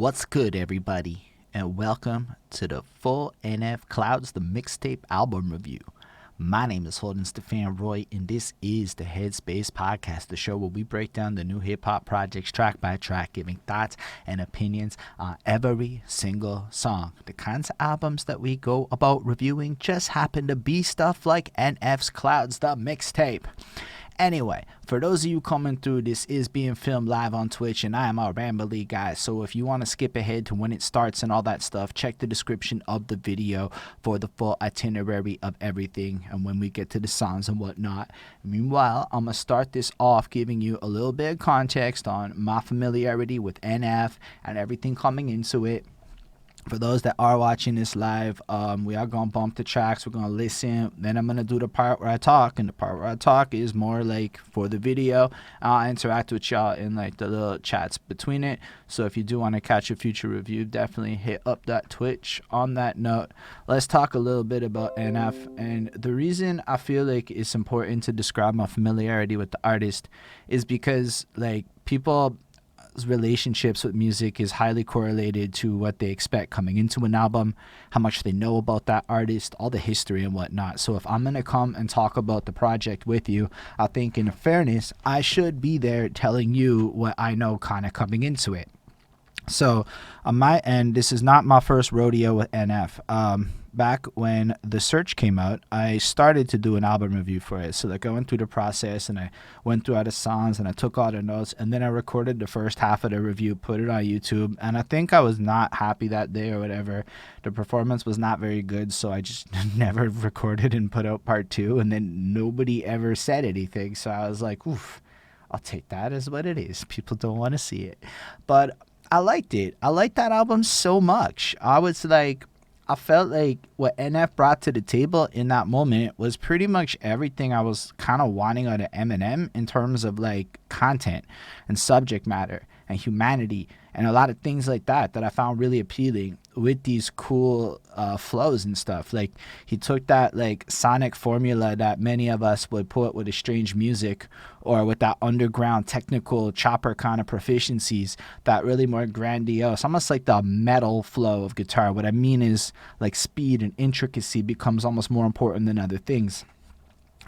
What's good, everybody, and welcome to the full NF Clouds, the mixtape album review. My name is Holden Stephan Roy, and this is the Headspace Podcast, the show where we break down the new hip-hop projects track by track, giving thoughts and opinions on every single song. The kinds of albums that we go about reviewing just happen to be stuff like NF's Clouds, the mixtape. Anyway, for those of you coming through, this is being filmed live on Twitch, and I am a rambly guy, so if you want to skip ahead to when it starts and all that stuff, check the description of the video for the full itinerary of everything and when we get to the songs and whatnot. Meanwhile, I'm going to start this off giving you a little bit of context on my familiarity with NF and everything coming into it. For those that are watching this live, we are going to bump the tracks. We're going to listen. Then I'm going to do the part where I talk. And the part where I talk is more like for the video. I'll interact with y'all in like the little chats between it. So if you do want to catch a future review, definitely hit up that Twitch. On that note, let's talk a little bit about NF. And the reason I feel like it's important to describe my familiarity with the artist is because like people's relationships with music is highly correlated to what they expect coming into an album, how much they know about that artist, all the history and whatnot. So if I'm going to come and talk about the project with you, I think in fairness, I should be there telling you what I know kind of coming into it. So on my end, this is not my first rodeo with NF. Back when The Search came out, I started to do an album review for it. So like I went through the process and I went through all the songs and I took all the notes and then I recorded the first half of the review, put it on YouTube. And I think I was not happy that day or whatever. The performance was not very good. So I just never recorded and put out part two. And then nobody ever said anything. So I was like, oof, I'll take that as what it is. People don't want to see it. But I liked it. I liked that album so much. I felt like what NF brought to the table in that moment was pretty much everything I was kind of wanting out of Eminem in terms of like content and subject matter and humanity and a lot of things like that I found really appealing with these cool flows and stuff. Like he took that like sonic formula that many of us would put with a strange music or with that underground technical chopper kind of proficiencies, that really more grandiose, almost like the metal flow of guitar. What I mean is like speed and intricacy becomes almost more important than other things.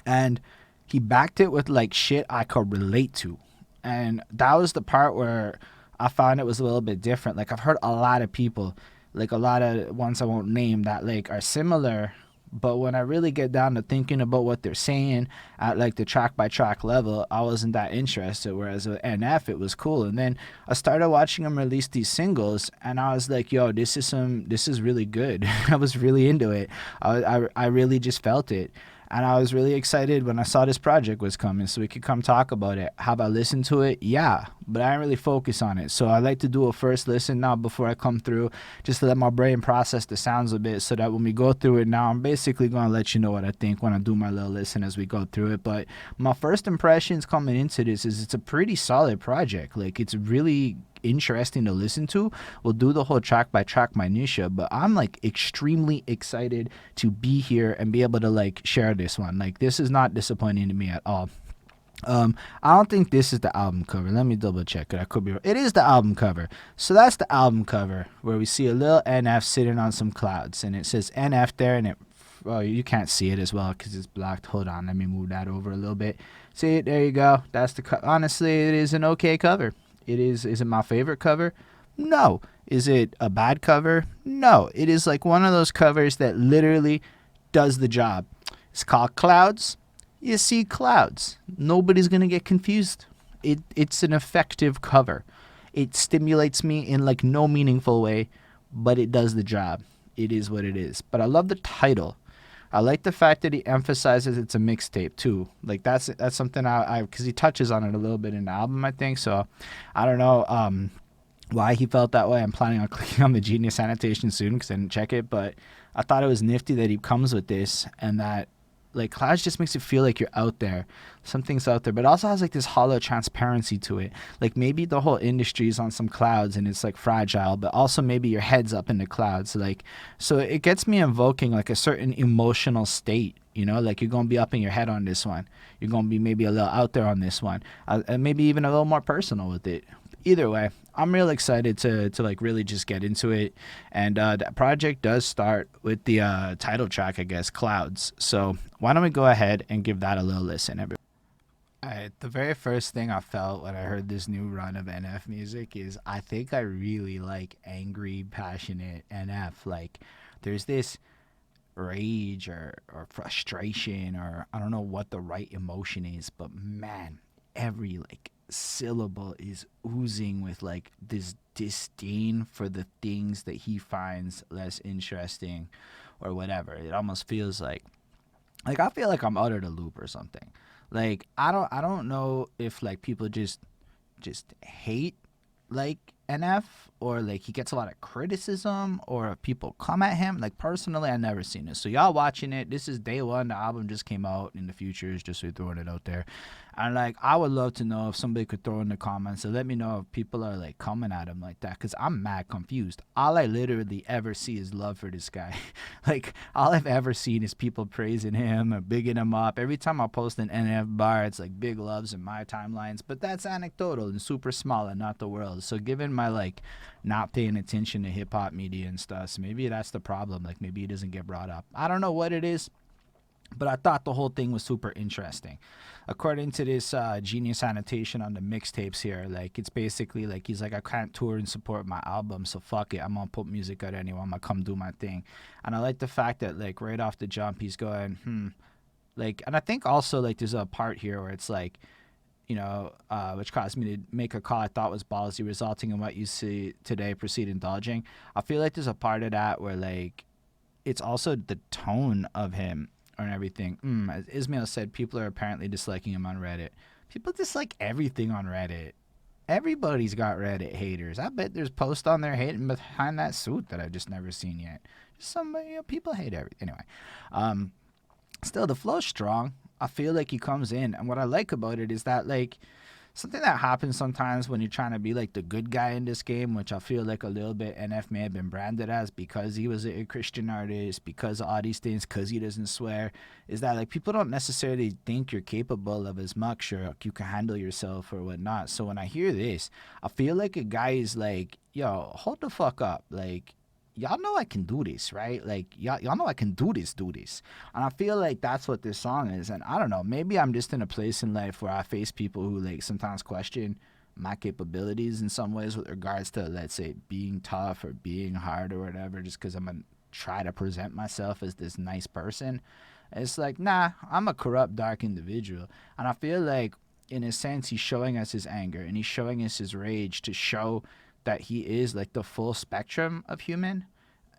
And he backed it with like shit I could relate to. And that was the part where I found it was a little bit different. Like I've heard a lot of people, like a lot of ones I won't name, that like are similar, but when I really get down to thinking about what they're saying at like the track by track level, I wasn't that interested. Whereas with NF, it was cool. And then I started watching him release these singles, and I was like, yo, this is really good. I was really into it. I really just felt it. And I was really excited when I saw this project was coming so we could come talk about it. Have I listened to it? Yeah, but I didn't really focus on it. So I like to do a first listen now before I come through, just to let my brain process the sounds a bit so that when we go through it now, I'm basically going to let you know what I think when I do my little listen as we go through it. But my first impressions coming into this is it's a pretty solid project. Like it's really interesting to listen to. We'll do the whole track by track minutia, but I'm like extremely excited to be here and be able to like share this one. Like this is not disappointing to me at all. I don't think this is the album cover. Let me double check it. I could be wrong. It is the album cover. So that's the album cover where we see a little NF sitting on some clouds and it says NF there, and you can't see it as well because it's blocked. Hold on, let me move that over a little bit. See it? There you go. That's the honestly, it is an okay cover. Is it my favorite cover? No. Is it a bad cover? No. It is like one of those covers that literally does the job. It's called Clouds. You see clouds. Nobody's going to get confused. It's an effective cover. It stimulates me in like no meaningful way, but it does the job. It is what it is. But I love the title. I like the fact that he emphasizes it's a mixtape too. Like that's something I because he touches on it a little bit in the album, I think. So I don't know why he felt that way. I'm planning on clicking on the Genius annotation soon because I didn't check it. But I thought it was nifty that he comes with this and that like Clouds just makes it feel like you're out there. Something's out there, but it also has like this hollow transparency to it. Like maybe the whole industry is on some clouds and it's like fragile, but also maybe your head's up in the clouds. Like, so it gets me invoking like a certain emotional state, you know, like you're going to be up in your head on this one. You're going to be maybe a little out there on this one, and maybe even a little more personal with it. either way, I'm real excited to like really just get into it. And that project does start with the title track, I guess, Clouds. So why don't we go ahead and give that a little listen, everyone? Alright, the very first thing I felt when I heard this new run of NF music is I think I really like angry, passionate NF. Like, there's this rage or frustration, or I don't know what the right emotion is, but man, every like syllable is oozing with like this disdain for the things that he finds less interesting or whatever. It almost feels like I feel like I'm out of the loop or something. Like I don't know if like people just hate like NF, or like he gets a lot of criticism, or if people come at him. Like personally, I never seen this. So y'all watching it, this is day one. The album just came out. In the future, is just throwing it out there. And like I would love to know if somebody could throw in the comments and let me know if people are like coming at him like that, because I'm mad confused. All I literally ever see is love for this guy. Like all I've ever seen is people praising him or bigging him up. Every time I post an NF bar, it's like big loves in my timelines, but that's anecdotal and super small and not the world. So given my like not paying attention to hip hop media and stuff, so maybe that's the problem. Like maybe it doesn't get brought up. I don't know what it is, but I thought the whole thing was super interesting. According to this genius annotation on the mixtapes here, like it's basically like he's like, I can't tour and support my album, so fuck it, I'm gonna put music out anyway. I'm gonna come do my thing. And I like the fact that like right off the jump he's going, like, and I think also like there's a part here where it's like, which caused me to make a call I thought was ballsy, resulting in what you see today. Proceed indulging. I feel like there's a part of that where like it's also the tone of him and everything. As Ismail said, people are apparently disliking him on Reddit. People dislike everything on Reddit. Everybody's got Reddit haters. I bet there's posts on there hating behind that suit that I've just never seen yet. Just somebody, people hate everything. Anyway, still the flow's strong. I feel like he comes in, and what I like about it is that like something that happens sometimes when you're trying to be like the good guy in this game, which I feel like a little bit NF may have been branded as because he was a Christian artist, because of all these things, because he doesn't swear, is that like people don't necessarily think you're capable of as much, or like, you can handle yourself or whatnot. So when I hear this, I feel like a guy is like, yo, hold the fuck up. Like, y'all know I can do this, right? Like, y'all know I can do this. And I feel like that's what this song is. And I don't know, maybe I'm just in a place in life where I face people who, like, sometimes question my capabilities in some ways with regards to, let's say, being tough or being hard or whatever, just because I'm going to try to present myself as this nice person. It's like, nah, I'm a corrupt, dark individual. And I feel like, in a sense, he's showing us his anger and he's showing us his rage to show that he is like the full spectrum of human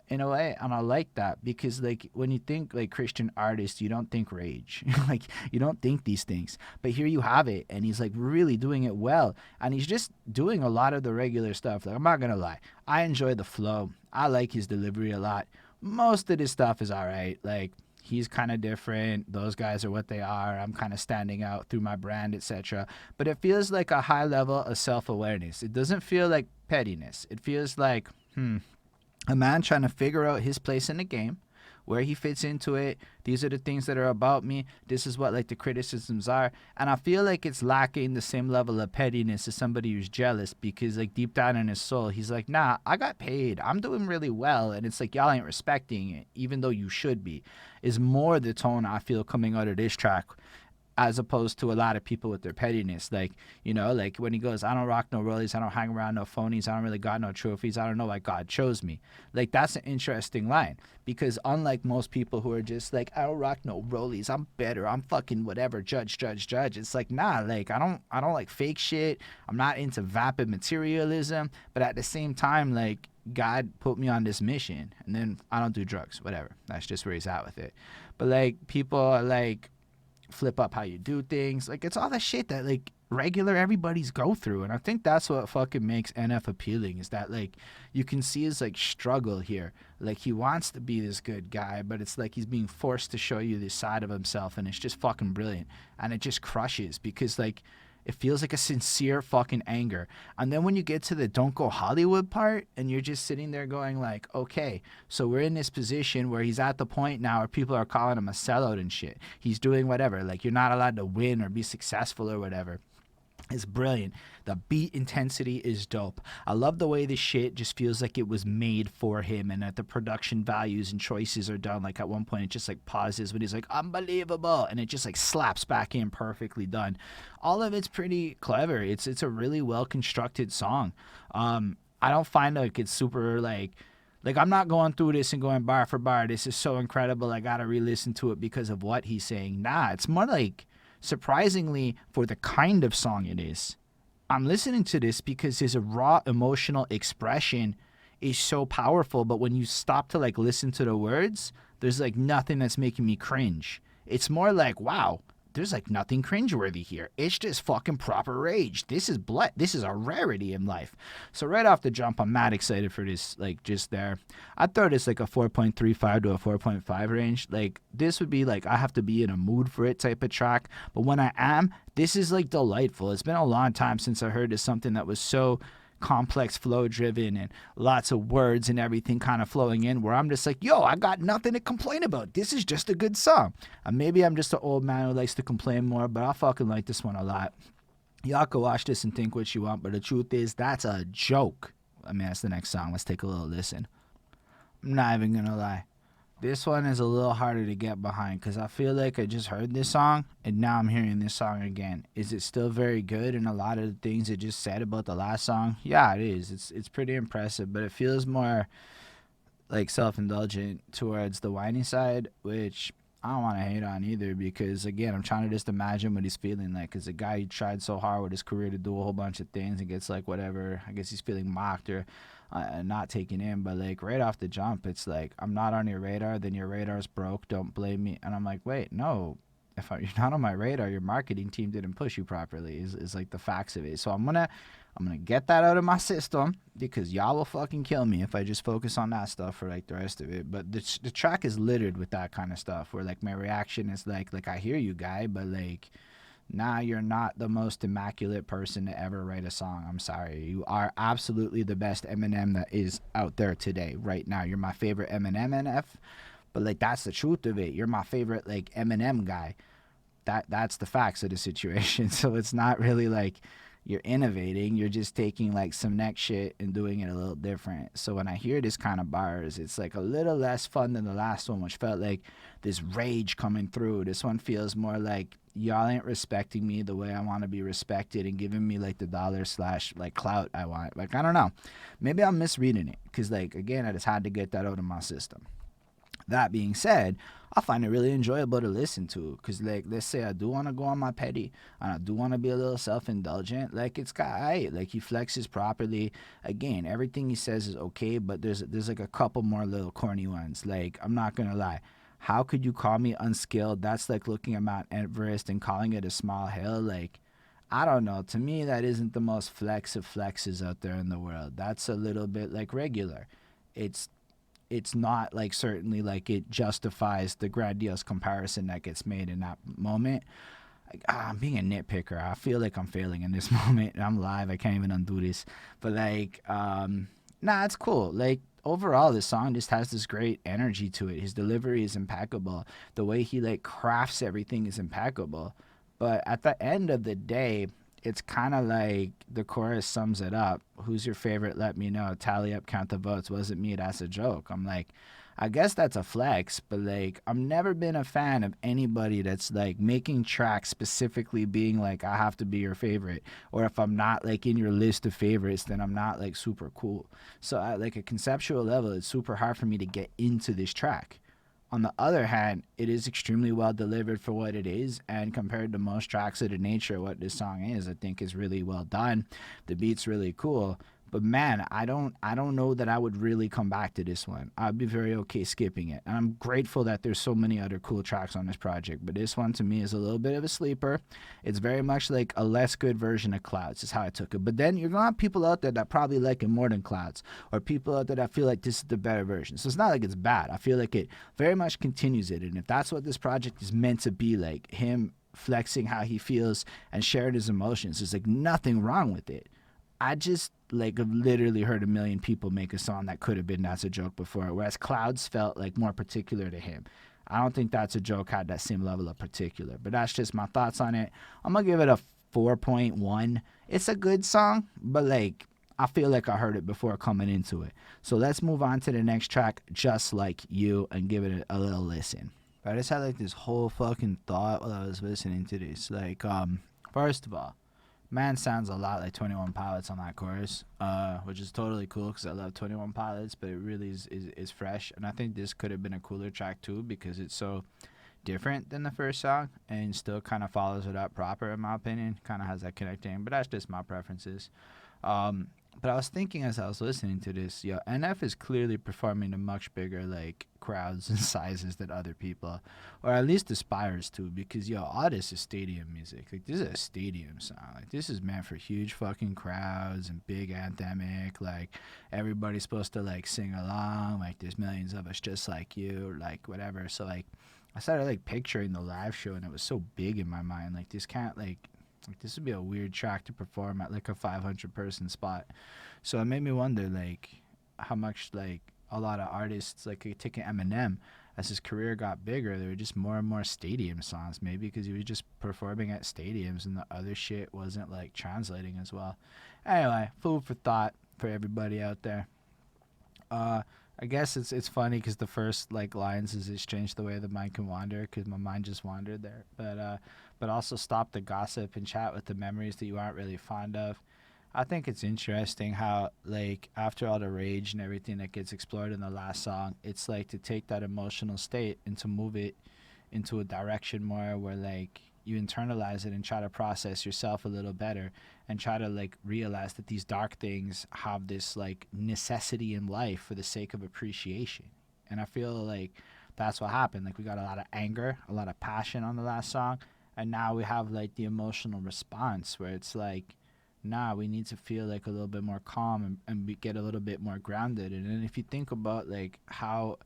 in a way. And I like that because like when you think like Christian artist, you don't think rage. Like you don't think these things, but here you have it, and he's like really doing it well, and he's just doing a lot of the regular stuff. Like, I'm not gonna lie, I enjoy the flow, I like his delivery a lot. Most of this stuff is all right. Like, he's kind of different, those guys are what they are, I'm kind of standing out through my brand, etc. But it feels like a high level of self-awareness. It doesn't feel like pettiness. It feels like a man trying to figure out his place in the game, where he fits into it. These are the things that are about me. This is what like the criticisms are. And I feel like it's lacking the same level of pettiness as somebody who's jealous, because like deep down in his soul, he's like, nah, I got paid, I'm doing really well. And it's like, y'all ain't respecting it, even though you should be, is more the tone I feel coming out of this track, as opposed to a lot of people with their pettiness. Like, like when he goes, I don't rock no rollies, I don't hang around no phonies, I don't really got no trophies, I don't know why God chose me. Like, that's an interesting line, because unlike most people who are just like, I don't rock no rollies, I'm better, I'm fucking whatever, judge, it's like, nah, like I don't like fake shit, I'm not into vapid materialism, but at the same time, like, God put me on this mission, and then I don't do drugs, whatever. That's just where he's at with it. But like, people are like, flip up how you do things. Like, it's all that shit that like regular everybody's go through. And I think that's what fucking makes NF appealing, is that like you can see his like struggle here. Like, he wants to be this good guy, but it's like he's being forced to show you this side of himself, and it's just fucking brilliant. And it just crushes, because like it feels like a sincere fucking anger. And then when you get to the don't go Hollywood part, and you're just sitting there going like, okay, so we're in this position where he's at the point now where people are calling him a sellout and shit. He's doing whatever. Like, you're not allowed to win or be successful or whatever. It's brilliant. The beat intensity is dope. I love the way the shit just feels like it was made for him, and that the production values and choices are done. Like at one point, it just like pauses when he's like unbelievable, and it just like slaps back in perfectly done. All of it's pretty clever. It's a really well constructed song. I don't find like it's super like I'm not going through this and going bar for bar. This is so incredible. I gotta re-listen to it because of what he's saying. Nah, it's more like surprisingly for the kind of song it is. I'm listening to this because his raw emotional expression is so powerful, but when you stop to like listen to the words, there's like nothing that's making me cringe. It's more like, wow, there's like nothing cringeworthy here. It's just fucking proper rage. This is blood. This is a rarity in life. So right off the jump, I'm mad excited for this. Like just there, I'd throw this like a 4.35 to a 4.5 range. Like this would be like I have to be in a mood for it type of track. But when I am, this is like delightful. It's been a long time since I heard something that was so complex, flow driven, and lots of words and everything kind of flowing in, where I'm just like, yo, I got nothing to complain about. This is just a good song. Maybe I'm just an old man who likes to complain more, but I fucking like this one a lot. Y'all can watch this and think what you want, but the truth is, that's a joke. I mean, that's the next song. Let's take a little listen. I'm not even gonna lie. This one is a little harder to get behind because I feel like I just heard this song and now I'm hearing this song again. Is it still very good? And a lot of the things it just said about the last song, yeah, it is. It's pretty impressive, but it feels more like self-indulgent towards the whiny side, which I don't want to hate on either because, again, I'm trying to just imagine what he's feeling like because a guy who tried so hard with his career to do a whole bunch of things and gets like whatever, I guess he's feeling mocked or not taken in. But like right off the jump, it's like, I'm not on your radar, then your radar's broke, don't blame me. And I'm like, wait, no. You're not on my radar, your marketing team didn't push you properly is like the facts of it. So I'm gonna get that out of my system because y'all will fucking kill me if I just focus on that stuff for like the rest of it. But the track is littered with that kind of stuff where like my reaction is like I hear you, guy, but like, nah, you're not the most immaculate person to ever write a song. I'm sorry. You are absolutely the best Eminem that is out there today, right now. You're my favorite Eminem NF. But like that's the truth of it. You're my favorite like Eminem guy. That's the facts of the situation. So it's not really like you're innovating. You're just taking like some next shit and doing it a little different. So when I hear this kind of bars, it's like a little less fun than the last one, which felt like this rage coming through. This one feels more like y'all ain't respecting me the way I want to be respected and giving me like the dollar / like clout I want. Like I don't know. Maybe I'm misreading it because like again I just had to get that out of my system. That being said, I find it really enjoyable to listen to because, like, let's say I do want to go on my petty and I do want to be a little self-indulgent. Like, it's got, like, he flexes properly. Again, everything he says is okay, but there's like a couple more little corny ones. Like, I'm not going to lie. How could you call me unskilled? That's like looking at Mount Everest and calling it a small hill. Like, I don't know. To me, that isn't the most flex of flexes out there in the world. That's a little bit like regular. It's not like certainly like it justifies the grandiose comparison that gets made in that moment. Like, I'm being a nitpicker. I feel like I'm failing in this moment. I'm live. I can't even undo this. But like, nah, it's cool. Like overall, this song just has this great energy to it. His delivery is impeccable. The way he like crafts everything is impeccable. But at the end of the day, it's kind of like the chorus sums it up. Who's your favorite? Let me know. Tally up, count the votes. Wasn't me. That's a joke. I'm like, I guess that's a flex, but like, I've never been a fan of anybody that's like making tracks specifically being like, I have to be your favorite. Or if I'm not like in your list of favorites, then I'm not like super cool. So at like a conceptual level, it's super hard for me to get into this track. On the other hand, it is extremely well delivered for what it is, and compared to most tracks of the nature of what this song is, I think is really well done. The beat's really cool, but man, I don't know that I would really come back to this one. I'd be very okay skipping it, and I'm grateful that there's so many other cool tracks on this project. But this one to me is a little bit of a sleeper. It's very much like a less good version of Clouds, is how I took it. But then you're gonna have people out there that probably like it more than Clouds, or people out there that feel like this is the better version. So it's not like it's bad. I feel like it very much continues it, and if that's what this project is meant to be, like him flexing how he feels and sharing his emotions, there's like nothing wrong with it. I just like have literally heard a million people make a song that could have been That's a Joke before, whereas Clouds felt like more particular to him. I don't think That's a Joke had that same level of particular, but that's just my thoughts on it. I'm gonna give it a 4.1. It's a good song, but like I feel like I heard it before coming into it. So let's move on to the next track, Just Like You, and give it a little listen. I just had like this whole fucking thought while I was listening to this. Like, first of all, man sounds a lot like 21 Pilots on that chorus, which is totally cool because I love 21 Pilots, but it really is fresh. And I think this could have been a cooler track too because it's so different than the first song and still kind of follows it up proper, in my opinion. Kind of has that connecting, but that's just my preferences. But I was thinking as I was listening to this, yo, NF is clearly performing to much bigger like crowds and sizes than other people, or at least aspires to, because yo, all this is stadium music. Like this is a stadium song. Like this is meant for huge fucking crowds and big anthemic. Like everybody's supposed to like sing along. Like there's millions of us just like you, or like whatever. So like I started like picturing the live show, and it was so big in my mind. Like this can't like this would be a weird track to perform at like a 500 person spot. So it made me wonder like how much like a lot of artists, like taking Eminem, as his career got bigger, there were just more and more stadium songs, maybe because he was just performing at stadiums and the other shit wasn't like translating as well. Anyway, food for thought for everybody out there. I guess it's funny because the first like lines is it's changed the way the mind can wander, because my mind just wandered there. But also stop the gossip and chat with the memories that you aren't really fond of. I think it's interesting how like after all the rage and everything that gets explored in the last song, it's like to take that emotional state and to move it into a direction more where like you internalize it and try to process yourself a little better and try to like realize that these dark things have this like necessity in life for the sake of appreciation. And I feel like that's what happened. Like we got a lot of anger, a lot of passion on the last song, and now we have like the emotional response where it's like, nah, we need to feel like a little bit more calm and get a little bit more grounded. And then if you think about like how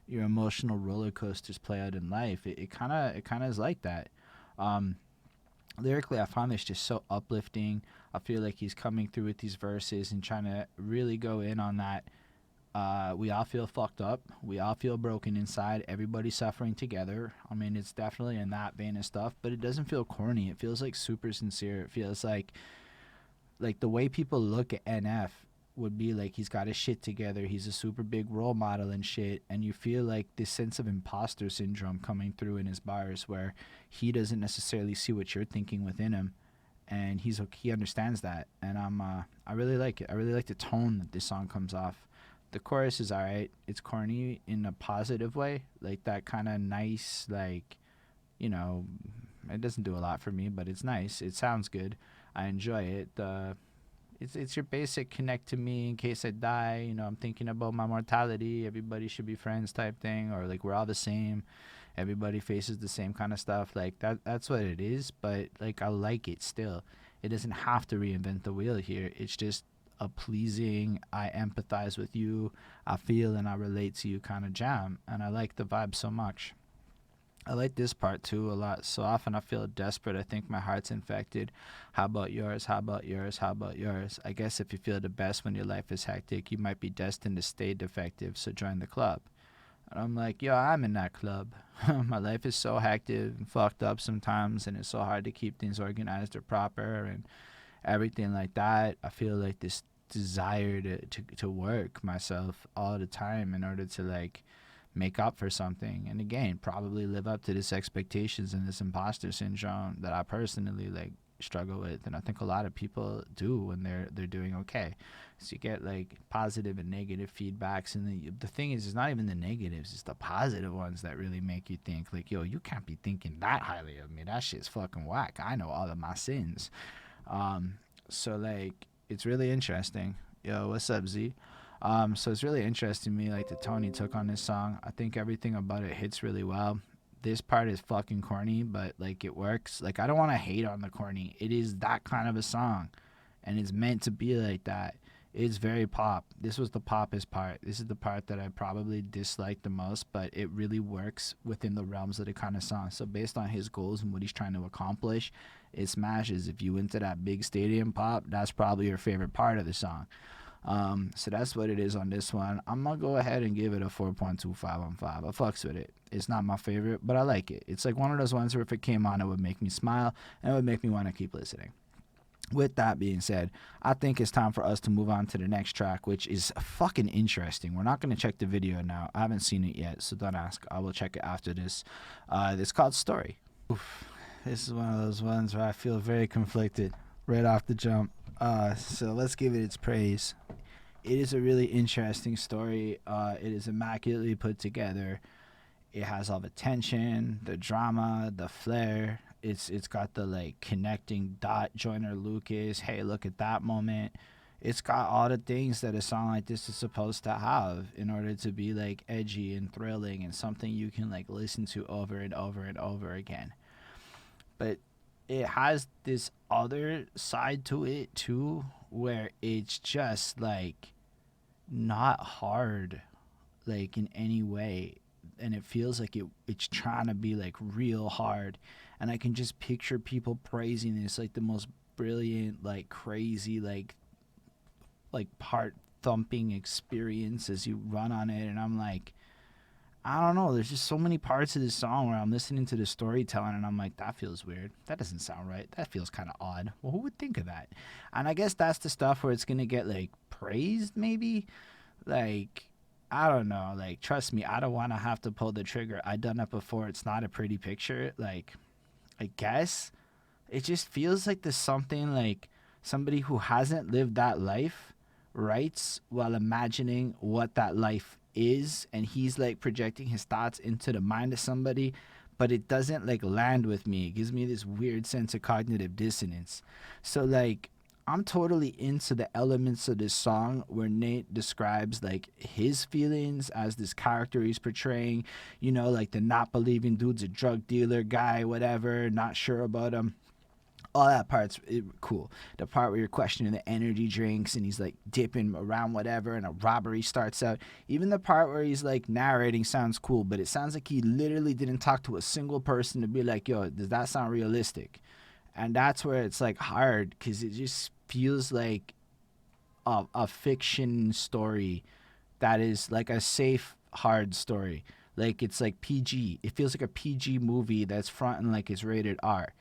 your emotional roller coasters play out in life, it kind of is like that. um Lyrically, I find this just so uplifting. I feel like he's coming through with these verses and trying to really go in on that. We all feel fucked up. We all feel broken inside. Everybody's suffering together. I mean, it's definitely in that vein of stuff, but it doesn't feel corny. It feels like super sincere. It feels like the way people look at NF would be like he's got his shit together. He's a super big role model and shit. And you feel like this sense of imposter syndrome coming through in his bars where he doesn't necessarily see what you're thinking within him. And he understands that. And I really like it. I really like the tone that this song comes off. The chorus is alright. It's corny in a positive way. Like that kind of nice, like, you know, it doesn't do a lot for me, but it's nice. It sounds good. I enjoy it. It's your basic connect to me in case I die. You know, I'm thinking about my mortality. Everybody should be friends type thing, or like we're all the same. Everybody faces the same kind of stuff. Like that's what it is. But like I like it still. It doesn't have to reinvent the wheel here. It's just a pleasing, I empathize with you, I feel and I relate to you kind of jam, and I like the vibe so much. I like this part too a lot. So often I feel desperate. I think my heart's infected. How about yours? How about yours? How about yours? I guess if you feel the best when your life is hectic, you might be destined to stay defective. So join the club. And I'm like, yo, I'm in that club. My life is so hectic and fucked up sometimes, and it's so hard to keep things organized or proper and everything like that. I feel like this desire to work myself all the time in order to like make up for something, and again probably live up to this expectations and this imposter syndrome that I personally like struggle with, and I think a lot of people do when they're doing okay. So you get like positive and negative feedbacks, and the thing is, it's not even the negatives, it's the positive ones that really make you think like, yo, you can't be thinking that highly of me, that shit's fucking whack, I know all of my sins. So like it's really interesting. Yo, what's up, Z? So it's really interesting to me, like the tone he took on this song. I think everything about it hits really well. This part is fucking corny, but like it works. Like I don't want to hate on the corny. It is that kind of a song, and it's meant to be like that. It's very pop. This was the poppest part. This is the part that I probably disliked the most, but it really works within the realms of the kind of song. So based on his goals and what he's trying to accomplish, it smashes. If you into that big stadium pop, that's probably your favorite part of the song. So that's what it is on this one. I'm gonna go ahead and give it a 4.25 on 5. I fucks with it. It's not my favorite, but I like it. It's like one of those ones where if it came on, it would make me smile and it would make me want to keep listening. With that being said, I think it's time for us to move on to the next track, which is fucking interesting. We're not going to check the video now. I haven't seen it yet, so don't ask. I will check it after this. It's called Story. Oof. This is one of those ones where I feel very conflicted right off the jump. So let's give it its praise. It is a really interesting story. It is immaculately put together. It has all the tension, the drama, the flair. It's got the like connecting dot Joyner Lucas. Hey, look at that moment. It's got all the things that a song like this is supposed to have in order to be like edgy and thrilling and something you can like listen to over and over and over again. But it has this other side to it too, where it's just like not hard like in any way, and it feels like it's trying to be like real hard, and I can just picture people praising this like the most brilliant, like crazy, like part thumping experience as you run on it. And I'm like, I don't know, there's just so many parts of this song where I'm listening to the storytelling and I'm like, that feels weird, that doesn't sound right, that feels kind of odd, well, who would think of that? And I guess that's the stuff where it's gonna get like praised maybe. Like, I don't know, like trust me, I don't want to have to pull the trigger. I've done it before. It's not a pretty picture. Like, I guess it just feels like there's something like somebody who hasn't lived that life writes while imagining what that life is, and he's like projecting his thoughts into the mind of somebody, but it doesn't like land with me. It gives me this weird sense of cognitive dissonance. So like, I'm totally into the elements of this song where Nate describes like his feelings as this character he's portraying, you know, like the not believing dude's a drug dealer guy, whatever, not sure about him. All that part's cool. The part where you're questioning the energy drinks and he's like dipping around whatever and a robbery starts out. Even the part where he's like narrating sounds cool, but it sounds like he literally didn't talk to a single person to be like, yo, does that sound realistic? And that's where it's like hard, because it just feels like a fiction story that is like a safe, hard story. Like it's like PG. It feels like a PG movie that's fronting like it's rated R.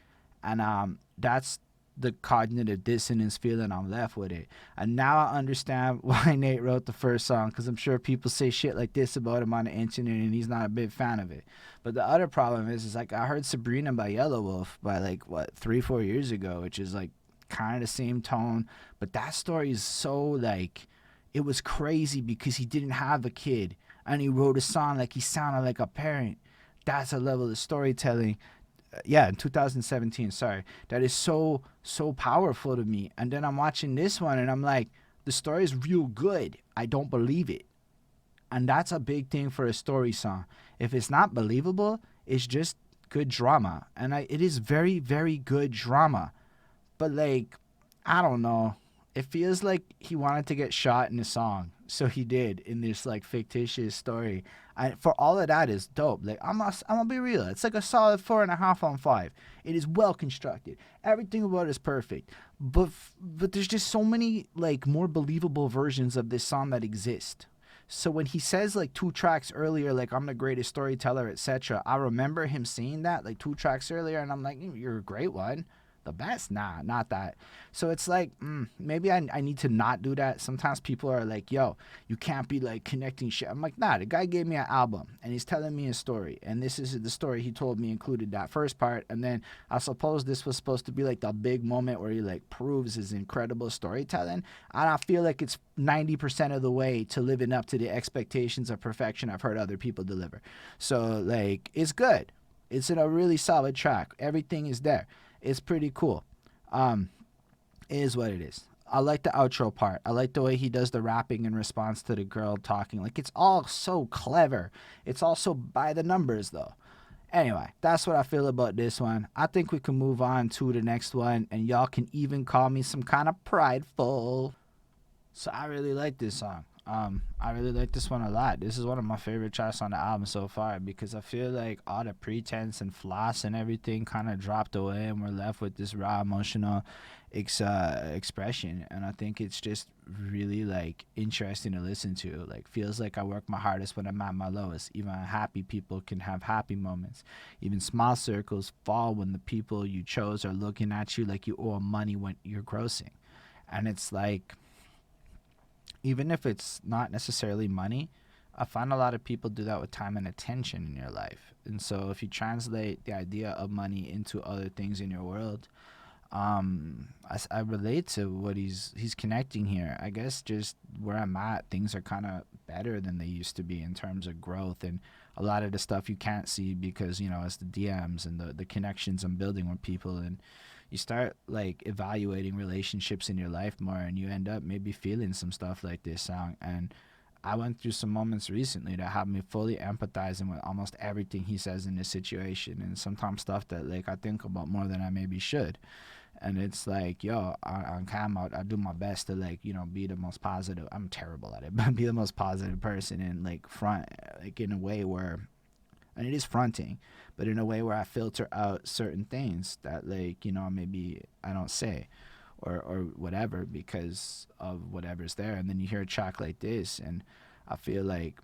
And that's the cognitive dissonance feeling I'm left with it. And now I understand why Nate wrote the first song, because I'm sure people say shit like this about him on the internet and he's not a big fan of it. But the other problem is like I heard Sabrina by Yellow Wolf by like what 3-4 years ago, which is like kind of the same tone, but that story is so like, it was crazy because he didn't have a kid and he wrote a song like he sounded like a parent. That's a level of storytelling, yeah, in 2017, sorry, that is so powerful to me. And then I'm watching this one and I'm like, the story is real good, I don't believe it. And that's a big thing for a story song. If it's not believable, it's just good drama, and it is very, very good drama. But like, I don't know, it feels like he wanted to get shot in the song, so he did in this like fictitious story. For all of that is dope. Like I'm gonna be real, it's like a solid 4.5 on 5. It is well constructed. Everything about it is perfect. But there's just so many like more believable versions of this song that exist. So when he says like 2 tracks earlier, like I'm the greatest storyteller, etc., I remember him saying that like 2 tracks earlier, and I'm like, you're a great one. The best? Nah, not that. So it's like, maybe I need to not do that. Sometimes people are like, yo, you can't be like connecting shit. I'm like, nah, the guy gave me an album and he's telling me a story. And this is the story he told me included that first part. And then I suppose this was supposed to be like the big moment where he like proves his incredible storytelling. And I feel like it's 90% of the way to living up to the expectations of perfection I've heard other people deliver. So like, it's good. It's in a really solid track. Everything is there. It's pretty cool. It is what it is. I like the outro part. I like the way he does the rapping in response to the girl talking. Like, it's all so clever. It's also by the numbers, though. Anyway, that's what I feel about this one. I think we can move on to the next one, and y'all can even call me some kind of prideful. So I really like this song. I really like this one a lot. This is one of my favorite tracks on the album so far because I feel like all the pretense and floss and everything kind of dropped away and we're left with this raw emotional expression. And I think it's just really like interesting to listen to. Like feels like I work my hardest when I'm at my lowest. Even happy people can have happy moments. Even small circles fall when the people you chose are looking at you like you owe money when you're grossing. And it's like even if it's not necessarily money, I find a lot of people do that with time and attention in your life. And so if you translate the idea of money into other things in your world, I relate to what he's connecting here. I guess just where I'm at, things are kind of better than they used to be in terms of growth and a lot of the stuff you can't see because it's the DMs and the connections I'm building with people, and you start like evaluating relationships in your life more, and you end up maybe feeling some stuff like this song. And I went through some moments recently that had me fully empathizing with almost everything he says in this situation, and sometimes stuff that like I think about more than I maybe should. And it's like, yo, on cam out, I do my best to like, be the most positive. I'm terrible at it, but be the most positive person and like front, like in a way where, and it is fronting, but in a way where I filter out certain things that like, maybe I don't say or whatever because of whatever's there. And then you hear a track like this and I feel like,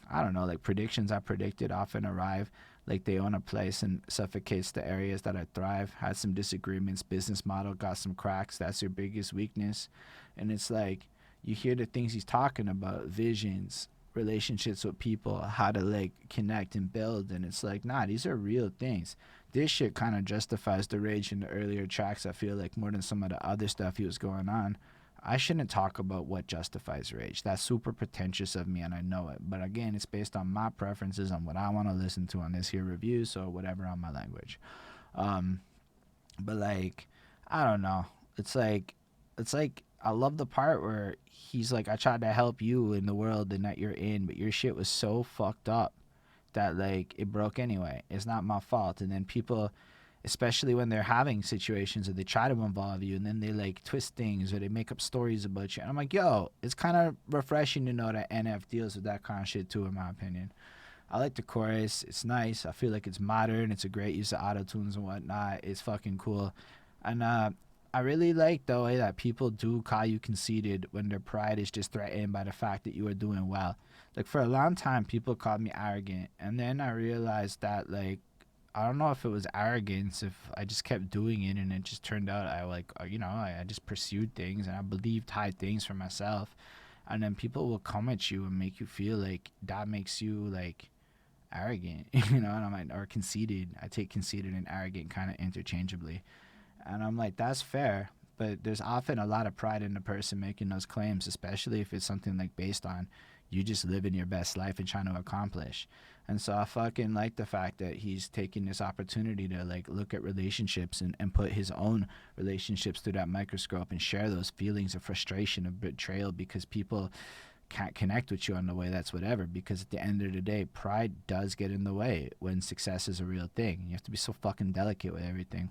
I don't know, like predictions I predicted often arrive like they own a place and suffocates the areas that I thrive. Had some disagreements, business model got some cracks, that's your biggest weakness. And it's like you hear the things he's talking about, visions, relationships with people, how to like connect and build, and it's like, nah, these are real things. This shit kind of justifies the rage in the earlier tracks, I feel like, more than some of the other stuff he was going on. I shouldn't talk about what justifies rage. That's super pretentious of me, and I know it. But again, it's based on my preferences on what I want to listen to on this here review, so whatever on my language. But like, I don't know. It's like I love the part where he's like, I tried to help you in the world and that you're in, but your shit was so fucked up that like it broke anyway. It's not my fault. And then people, especially when they're having situations or they try to involve you and then they like twist things or they make up stories about you. And I'm like, yo, it's kind of refreshing to know that NF deals with that kind of shit too, in my opinion. I like the chorus. It's nice. I feel like it's modern. It's a great use of auto tunes and whatnot. It's fucking cool. And I really like the way that people do call you conceited when their pride is just threatened by the fact that you are doing well. Like for a long time, people called me arrogant. And then I realized that like, I don't know if it was arrogance, if I just kept doing it and it just turned out I like, I just pursued things and I believed high things for myself. And then people will come at you and make you feel like that makes you like arrogant, and I'm like, or conceited. I take conceited and arrogant kind of interchangeably. And I'm like, that's fair. But there's often a lot of pride in the person making those claims, especially if it's something like based on you just living your best life and trying to accomplish. And so I fucking like the fact that he's taking this opportunity to like look at relationships and put his own relationships through that microscope and share those feelings of frustration, of betrayal, because people can't connect with you on the way that's whatever. Because at the end of the day, pride does get in the way when success is a real thing. You have to be so fucking delicate with everything.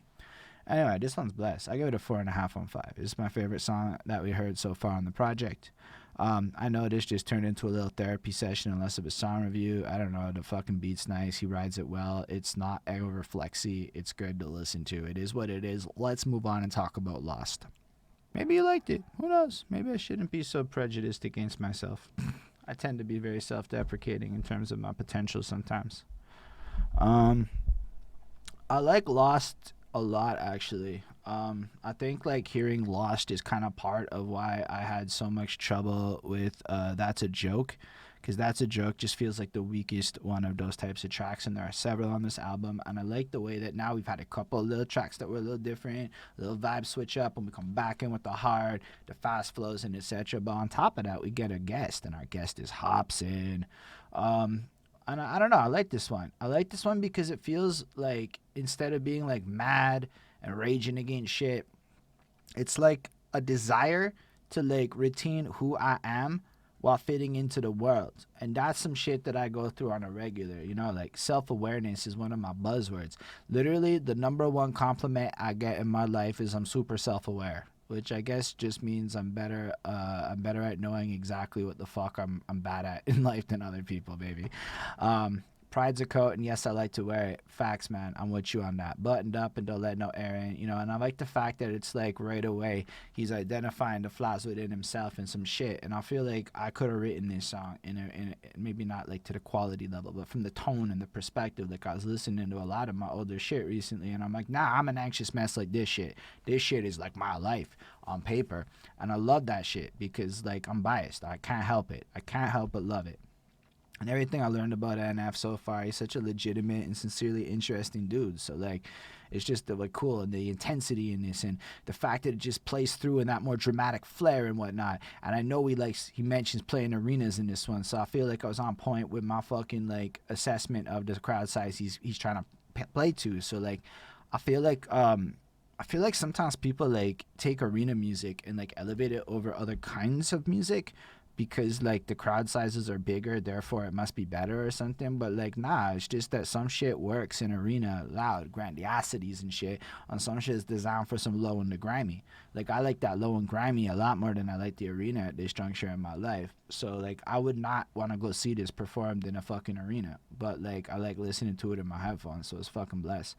Anyway, this one's blessed. I give it a 4.5 on 5. It's my favorite song that we heard so far on the project. I know this just turned into a little therapy session and less of a song review. I don't know. The fucking beat's nice. He rides it well. It's not over flexy. It's good to listen to. It is what it is. Let's move on and talk about Lost. Maybe you liked it. Who knows? Maybe I shouldn't be so prejudiced against myself. I tend to be very self-deprecating in terms of my potential sometimes. I like Lost a lot, actually. I think like hearing Lost is kind of part of why I had so much trouble with That's a Joke, because That's a Joke just feels like the weakest one of those types of tracks, and there are several on this album. And I like the way that now we've had a couple of little tracks that were a little different, a little vibe switch up, and we come back in with the hard, the fast flows, and etc. But on top of that, we get a guest, and our guest is Hopsin. And I don't know, I like this one. I like this one because it feels like instead of being like mad and raging against shit, it's like a desire to like retain who I am while fitting into the world. And that's some shit that I go through on a regular, like self-awareness is one of my buzzwords. Literally, the number one compliment I get in my life is I'm super self-aware. which I guess just means I'm better. I'm better at knowing exactly what the fuck I'm bad at in life than other people, baby. Pride's a coat, and yes, I like to wear it. Facts, man. I'm with you on that. Buttoned up and don't let no air in, you know. And I like the fact that it's like right away he's identifying the flaws within himself and some shit. And I feel like I could have written this song in maybe not like to the quality level, but from the tone and the perspective. Like I was listening to a lot of my older shit recently, and I'm like, nah, I'm an anxious mess like this shit. This shit is like my life on paper, and I love that shit because like I'm biased. I can't help it. I can't help but love it. And everything I learned about NF so far, he's such a legitimate and sincerely interesting dude. So like, it's just like cool, and the intensity in this, and the fact that it just plays through in that more dramatic flair and whatnot. And I know he mentions playing arenas in this one, so I feel like I was on point with my fucking like assessment of the crowd size he's trying to play to. So like, I feel like sometimes people like take arena music and like elevate it over other kinds of music because like the crowd sizes are bigger, therefore it must be better or something. But like, nah, it's just that some shit works in arena, loud grandiosities and shit. On some shit is designed for some low and the grimy. Like I like that low and grimy a lot more than I like the arena at this juncture in my life. So like I would not want to go see this performed in a fucking arena, but like I like listening to it in my headphones, so it's fucking blessed.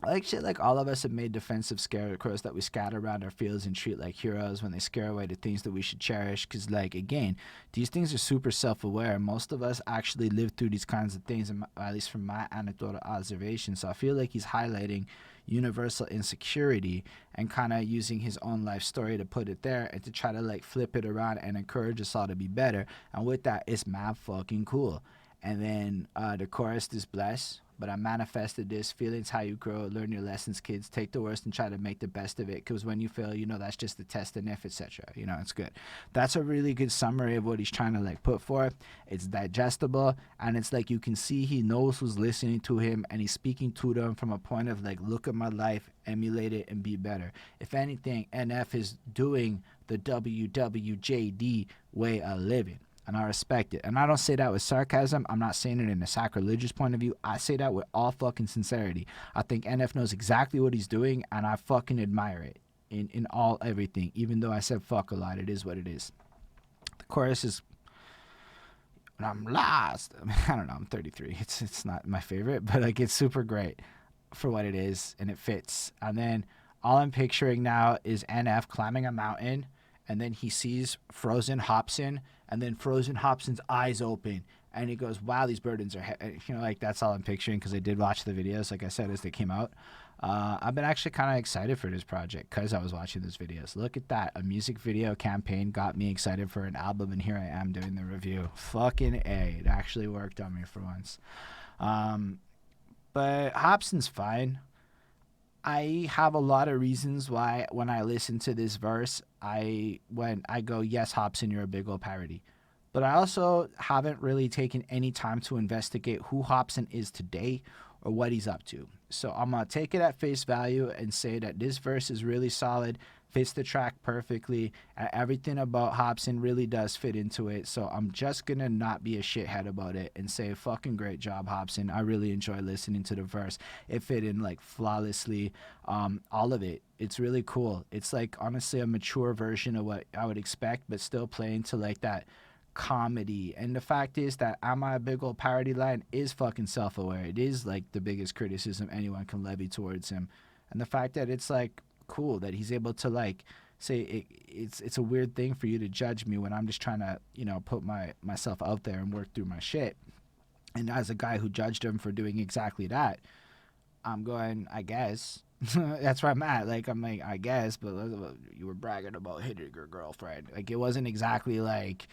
I like shit like all of us have made defensive scarecrows that we scatter around our fields and treat like heroes when they scare away the things that we should cherish. Because, like, again, these things are super self-aware. Most of us actually live through these kinds of things, at least from my anecdotal observation. So I feel like he's highlighting universal insecurity and kind of using his own life story to put it there and to try to, like, flip it around and encourage us all to be better. And with that, it's mad fucking cool. And then the chorus is blessed. But I manifested this. Feelings how you grow. Learn your lessons, kids. Take the worst and try to make the best of it. Because when you fail, you know that's just the test, and if, etc. You know, it's good. That's a really good summary of what he's trying to like put forth. It's digestible, and it's like you can see he knows who's listening to him, and he's speaking to them from a point of like, look at my life, emulate it, and be better. If anything, NF is doing the WWJD way of living. And I respect it. And I don't say that with sarcasm. I'm not saying it in a sacrilegious point of view. I say that with all fucking sincerity. I think NF knows exactly what he's doing, and I fucking admire it in all everything. Even though I said fuck a lot, it is what it is. The chorus is, when I'm lost. I mean, I don't know. I'm 33. It's not my favorite, but like it's super great for what it is, and it fits. And then all I'm picturing now is NF climbing a mountain, and then he sees frozen Hopsin, and then frozen Hopsin's eyes open, and he goes, wow, these burdens are you know, like that's all I'm picturing, because I did watch the videos, like I said, as they came out. I've been actually kind of excited for this project because I was watching those videos. Look at that. A music video campaign got me excited for an album, and here I am doing the review. Fucking A. It actually worked on me for once. But Hopsin's fine. I have a lot of reasons why when I listen to this verse, when I go, yes, Hopsin, you're a big old parody. But I also haven't really taken any time to investigate who Hopsin is today or what he's up to. So I'm going to take it at face value and say that this verse is really solid, fits the track perfectly, and everything about Hopsin really does fit into it. So I'm just going to not be a shithead about it and say, fucking great job, Hopsin. I really enjoy listening to the verse. It fit in like flawlessly, all of it. It's really cool. It's like honestly a mature version of what I would expect, but still playing to like that comedy. And the fact is that am I a big old parody line is fucking self-aware. It is like the biggest criticism anyone can levy towards him. And the fact that it's like cool that he's able to like say it's a weird thing for you to judge me when I'm just trying to, you know, put myself out there and work through my shit. And as a guy who judged him for doing exactly that, I'm going, I guess. That's where I'm at. Like, I'm like, I guess, but you were bragging about hitting your girlfriend. Like, it wasn't exactly like,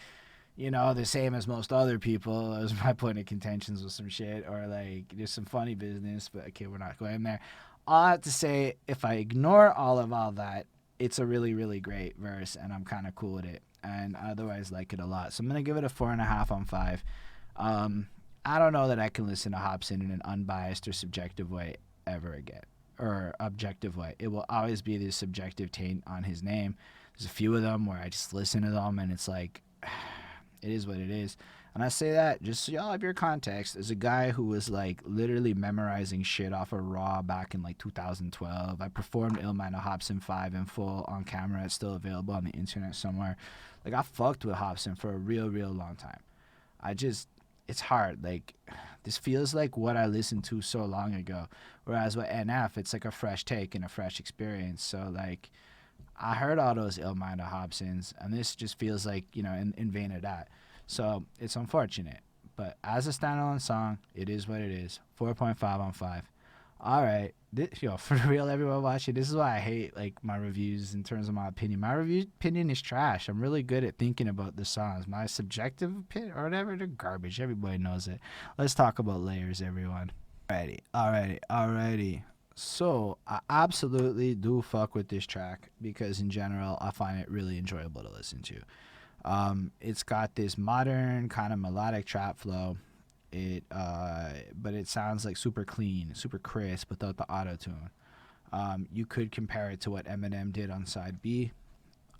you know, the same as most other people. It was my point of contentions with some shit, or like there's some funny business, but okay, we're not going there. All I have to say, if I ignore all that, it's a really, really great verse, and I'm kind of cool with it, and I otherwise like it a lot. So I'm gonna give it a 4.5 on 5. I don't know that I can listen to Hopsin in an unbiased or subjective way ever again, or objective way. It will always be this subjective taint on his name. There's a few of them where I just listen to them, and it's like, it is what it is. And I say that just so y'all have your context. As a guy who was like literally memorizing shit off of Raw back in like 2012, I performed Illmind of Hopsin 5 in full on camera. It's still available on the internet somewhere. Like, I fucked with Hopsin for a real, real long time. It's hard. Like, this feels like what I listened to so long ago. Whereas with NF, it's like a fresh take and a fresh experience. So, like, I heard all those Illmind of Hopsins, and this just feels like, in vain of that. So it's unfortunate. But as a standalone song, it is what it is. 4.5 on 5. All right. For real, everyone watching, this is why I hate like my reviews in terms of my opinion. My opinion is trash. I'm really good at thinking about the songs. My subjective opinion or whatever, they're garbage. Everybody knows it. Let's talk about layers, everyone. Alrighty. So I absolutely do fuck with this track because in general I find it really enjoyable to listen to. It's got this modern kind of melodic trap flow. But it sounds like super clean, super crisp without the auto tune. You could compare it to what Eminem did on side B.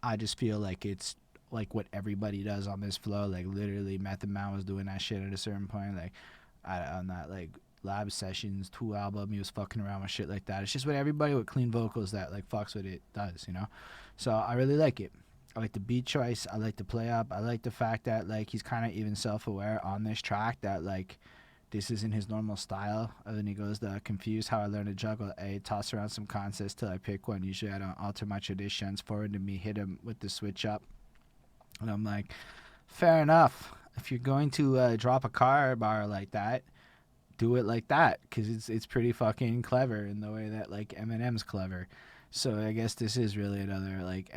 I just feel like it's like what everybody does on this flow. Like literally, Method Man was doing that shit at a certain point. Like on that like Lab Sessions 2 album, he was fucking around with shit like that. It's just what everybody with clean vocals that like fucks with it does, So I really like it. I like the beat choice. I like the play up. I like the fact that like he's kind of even self-aware on this track that like this isn't his normal style. And then he goes, confused how I learned to juggle. Toss around some concepts till I pick one. Usually I don't alter my traditions. Forward to me, hit him with the switch up. And I'm like, fair enough. If you're going to drop a car bar like that, do it like that, because it's pretty fucking clever in the way that like Eminem's clever. So I guess this is really another like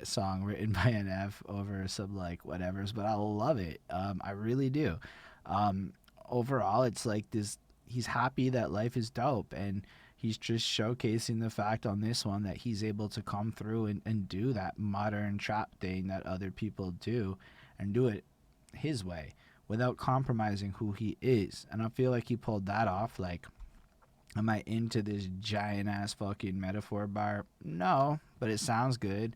song written by NF over some like whatevers, but I love it. I really do. Overall, it's like this. He's happy that life is dope, and he's just showcasing the fact on this one that he's able to come through and do that modern trap thing that other people do, and do it his way without compromising who he is. And I feel like he pulled that off. Like, am I into this giant ass fucking metaphor bar? No, but it sounds good.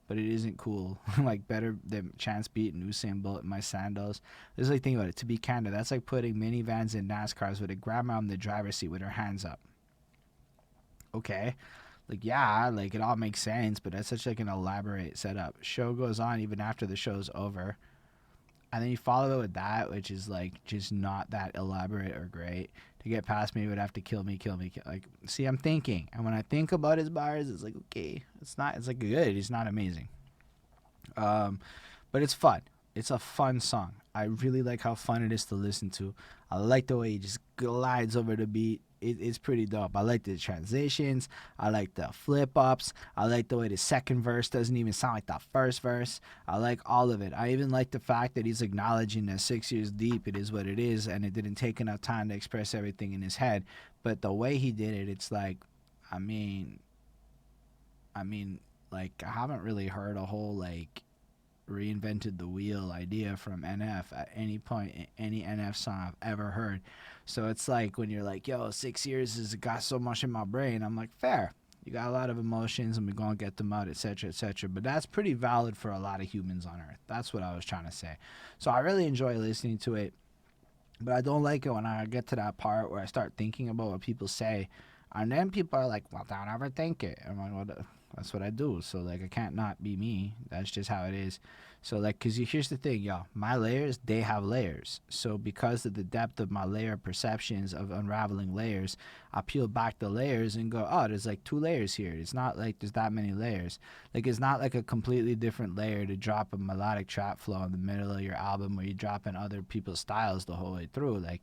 But it isn't cool. Like, better than Chance Beat and Usain Bolt in my sandals. Just like, think about it. To be candid, that's like putting minivans in NASCARs with a grandma in the driver's seat with her hands up. Okay. Like, yeah, like it all makes sense, but that's such like an elaborate setup. Show goes on even after the show's over. And then you follow it with that, which is like just not that elaborate or great. To get past me, would have to kill me. Like, see, I'm thinking, and when I think about his bars, it's like, okay, it's like good. It's not amazing, but it's fun. It's a fun song. I really like how fun it is to listen to. I like the way he just glides over the beat. It's pretty dope. I like the transitions. I like the flip ups. I like the way the second verse doesn't even sound like the first verse. I like all of it. I even like the fact that he's acknowledging that 6 years deep, it is what it is, and it didn't take enough time to express everything in his head. But the way he did it, it's like, I mean, like, I haven't really heard a whole like reinvented the wheel idea from NF at any point in any NF song I've ever heard. So it's like when you're like, yo, 6 years has got so much in my brain. I'm like, fair. You got a lot of emotions and we're going to get them out, etc., etc. But that's pretty valid for a lot of humans on Earth. That's what I was trying to say. So I really enjoy listening to it. But I don't like it when I get to that part where I start thinking about what people say. And then people are like, well, don't ever think it. I'm like, well, that's what I do. So, like, I can't not be me. That's just how it is. So, like, because here's the thing, y'all. My layers, they have layers. So, because of the depth of my layer perceptions of unraveling layers, I peel back the layers and go, oh, there's like 2 layers here. It's not like there's that many layers. Like, it's not like a completely different layer to drop a melodic trap flow in the middle of your album where you're dropping other people's styles the whole way through. Like,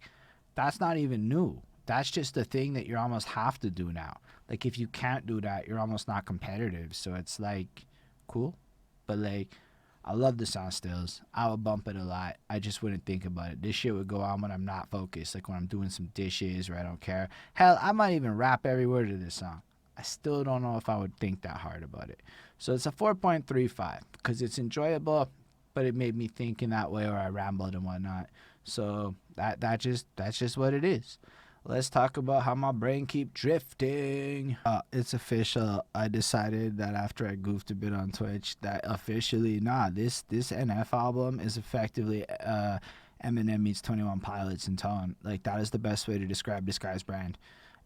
that's not even new. That's just the thing that you almost have to do now. Like, if you can't do that, you're almost not competitive. So it's like, cool. But like, I love the song stills. I would bump it a lot. I just wouldn't think about it. This shit would go on when I'm not focused, like when I'm doing some dishes or I don't care. Hell, I might even rap every word of this song. I still don't know if I would think that hard about it. So it's a 4.35 because it's enjoyable, but it made me think in that way, or I rambled and whatnot. So that's just what it is. Let's talk about how my brain keep drifting. It's official. I decided that after I goofed a bit on Twitch that officially, this NF album is effectively Eminem meets 21 Pilots in tone. Like, that is the best way to describe this guy's brand.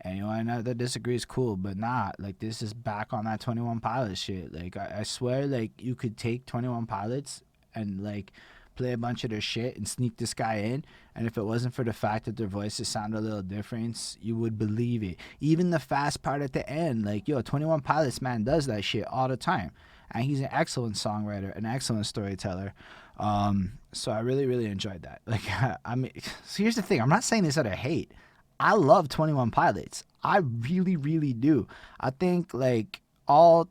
And you know, I know that disagrees, cool, but like, this is back on that 21 Pilots shit. Like, I swear, like, you could take 21 Pilots and, like, play a bunch of their shit and sneak this guy in, and if it wasn't for the fact that their voices sound a little different, you would believe it. Even the fast part at the end, like, yo, 21 Pilots, man, does that shit all the time, and he's an excellent songwriter, an excellent storyteller. So I really, really enjoyed that. Like, I mean, so here's the thing, I'm not saying this out of hate. I love 21 Pilots. I really, really do. I think, like, all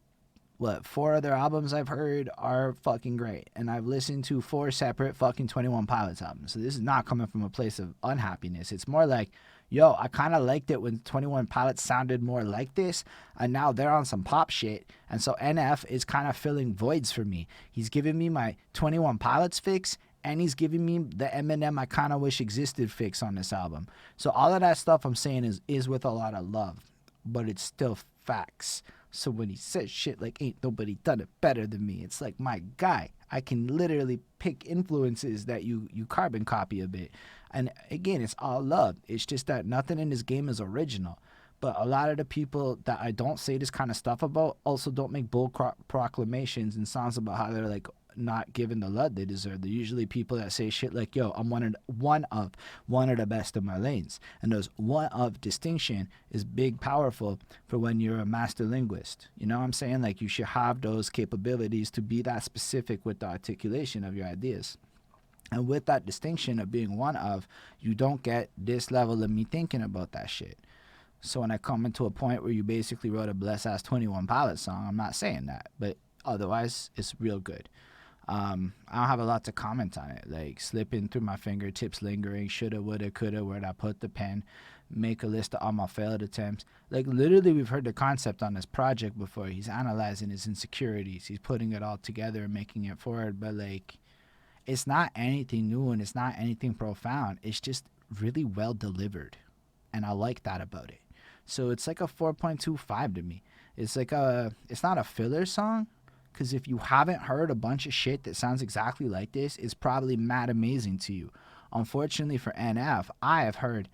4 other albums I've heard are fucking great, and I've listened to 4 separate fucking 21 Pilots albums. So this is not coming from a place of unhappiness. It's more like, yo, I kind of liked it when 21 Pilots sounded more like this, and now they're on some pop shit, and so NF is kind of filling voids for me. He's giving me my 21 Pilots fix, and he's giving me the Eminem I kind of wish existed fix on this album. So all of that stuff I'm saying is with a lot of love, but it's still facts. So when he says shit like ain't nobody done it better than me, it's like, my guy, I can literally pick influences that you carbon copy a bit. And again, it's all love. It's just that nothing in this game is original. But a lot of the people that I don't say this kind of stuff about also don't make bull proclamations and songs about how they're like not given the love they deserve. They're usually people that say shit like, yo, I'm one of the best of my lanes. And those one of distinction is big, powerful for when you're a master linguist. You know what I'm saying? Like, you should have those capabilities to be that specific with the articulation of your ideas. And with that distinction of being one of, you don't get this level of me thinking about that shit. So when I come into a point where you basically wrote a bless ass 21 Pilots song, I'm not saying that, but otherwise it's real good. I don't have a lot to comment on it. Like, slipping through my fingertips, lingering, shoulda, woulda, coulda, where'd I put the pen, make a list of all my failed attempts. Like, literally, we've heard the concept on this project before. He's analyzing his insecurities. He's putting it all together and making it forward. But, like, it's not anything new and it's not anything profound. It's just really well delivered. And I like that about it. So it's like a 4.25 to me. It's like it's not a filler song. Because if you haven't heard a bunch of shit that sounds exactly like this, it's probably mad amazing to you. Unfortunately for NF, I have heard